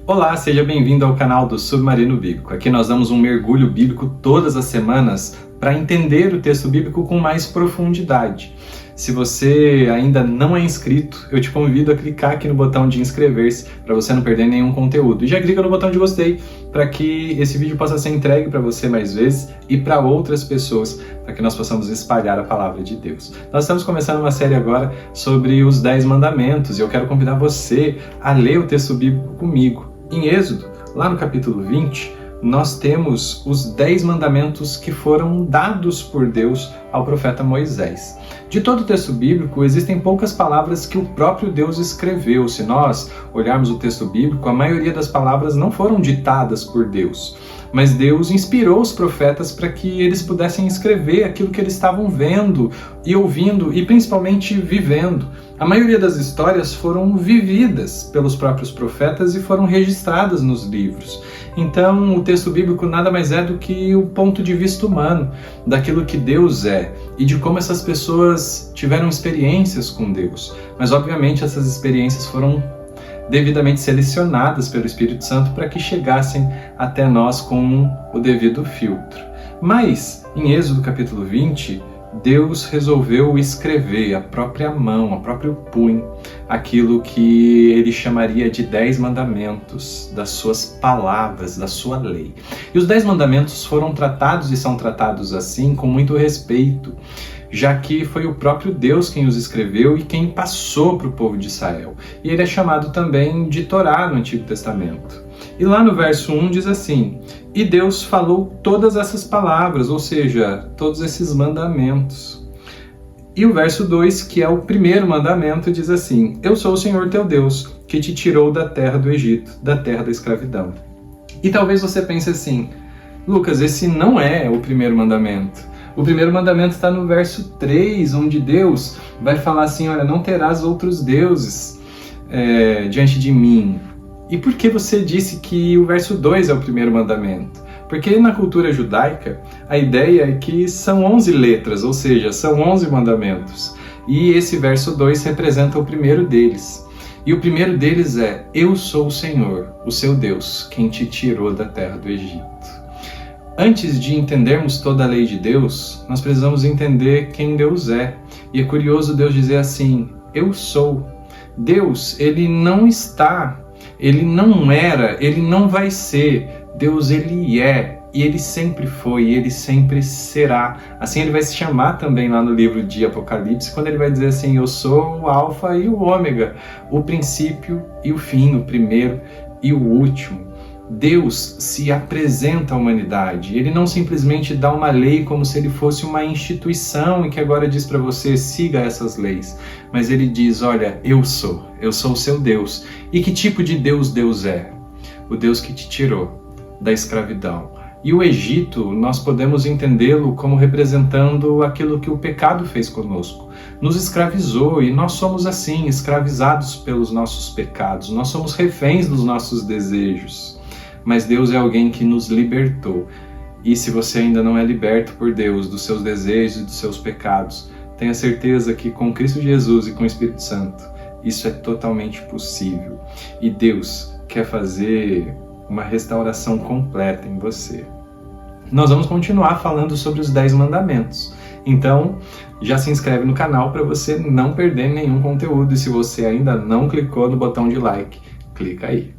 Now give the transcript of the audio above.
Olá, seja bem-vindo ao canal do Submarino Bíblico. Aqui nós damos um mergulho bíblico todas as semanas para entender o texto bíblico com mais profundidade. Se você ainda não é inscrito, eu te convido a clicar aqui no botão de inscrever-se para você não perder nenhum conteúdo. E já clica no botão de gostei para que esse vídeo possa ser entregue para você mais vezes e para outras pessoas, para que nós possamos espalhar a palavra de Deus. Nós estamos começando uma série agora sobre os 10 mandamentos e eu quero convidar você a ler o texto bíblico comigo. Em Êxodo, lá no capítulo 20, nós temos os 10 mandamentos que foram dados por Deus ao profeta Moisés. De todo o texto bíblico, existem poucas palavras que o próprio Deus escreveu. Se nós olharmos o texto bíblico, a maioria das palavras não foram ditadas por Deus, mas Deus inspirou os profetas para que eles pudessem escrever aquilo que eles estavam vendo e ouvindo e principalmente vivendo. A maioria das histórias foram vividas pelos próprios profetas e foram registradas nos livros. Então, o texto bíblico nada mais é do que o ponto de vista humano daquilo que Deus é e de como essas pessoas tiveram experiências com Deus. Mas, obviamente, essas experiências foram devidamente selecionadas pelo Espírito Santo para que chegassem até nós com o devido filtro. Mas, em Êxodo capítulo 20, Deus resolveu escrever a própria mão, a próprio punho, aquilo que ele chamaria de 10 mandamentos, das suas palavras, da sua lei. E os 10 mandamentos foram tratados e são tratados assim com muito respeito, já que foi o próprio Deus quem os escreveu e quem passou para o povo de Israel. E ele é chamado também de Torá no Antigo Testamento. E lá no verso 1 diz assim: e Deus falou todas essas palavras, ou seja, todos esses mandamentos. E o verso 2, que é o primeiro mandamento, diz assim: eu sou o Senhor teu Deus, que te tirou da terra do Egito, da terra da escravidão. E talvez você pense assim: Lucas, esse não é o primeiro mandamento. O primeiro mandamento está no verso 3, onde Deus vai falar assim: olha, não terás outros deuses diante de mim. E por que você disse que o verso 2 é o primeiro mandamento? Porque na cultura judaica, a ideia é que são 11 letras, ou seja, são 11 mandamentos. E esse verso 2 representa o primeiro deles. E o primeiro deles é: eu sou o Senhor, o seu Deus, quem te tirou da terra do Egito. Antes de entendermos toda a lei de Deus, nós precisamos entender quem Deus é. E é curioso Deus dizer assim: eu sou. Deus, ele não está, ele não era, ele não vai ser. Deus, ele é, e ele sempre foi, e ele sempre será. Assim ele vai se chamar também lá no livro de Apocalipse, quando ele vai dizer assim: eu sou o Alfa e o Ômega, o princípio e o fim, o primeiro e o último. Deus se apresenta à humanidade. Ele não simplesmente dá uma lei como se ele fosse uma instituição e que agora diz para você: siga essas leis. Mas ele diz: olha, eu sou o seu Deus. E que tipo de Deus Deus é? O Deus que te tirou da escravidão. E o Egito, nós podemos entendê-lo como representando aquilo que o pecado fez conosco. Nos escravizou e nós somos assim, escravizados pelos nossos pecados. Nós somos reféns dos nossos desejos. Mas Deus é alguém que nos libertou. E se você ainda não é liberto por Deus dos seus desejos e dos seus pecados, tenha certeza que com Cristo Jesus e com o Espírito Santo, isso é totalmente possível. E Deus quer fazer uma restauração completa em você. Nós vamos continuar falando sobre os 10 mandamentos. Então, já se inscreve no canal para você não perder nenhum conteúdo. E se você ainda não clicou no botão de like, clica aí.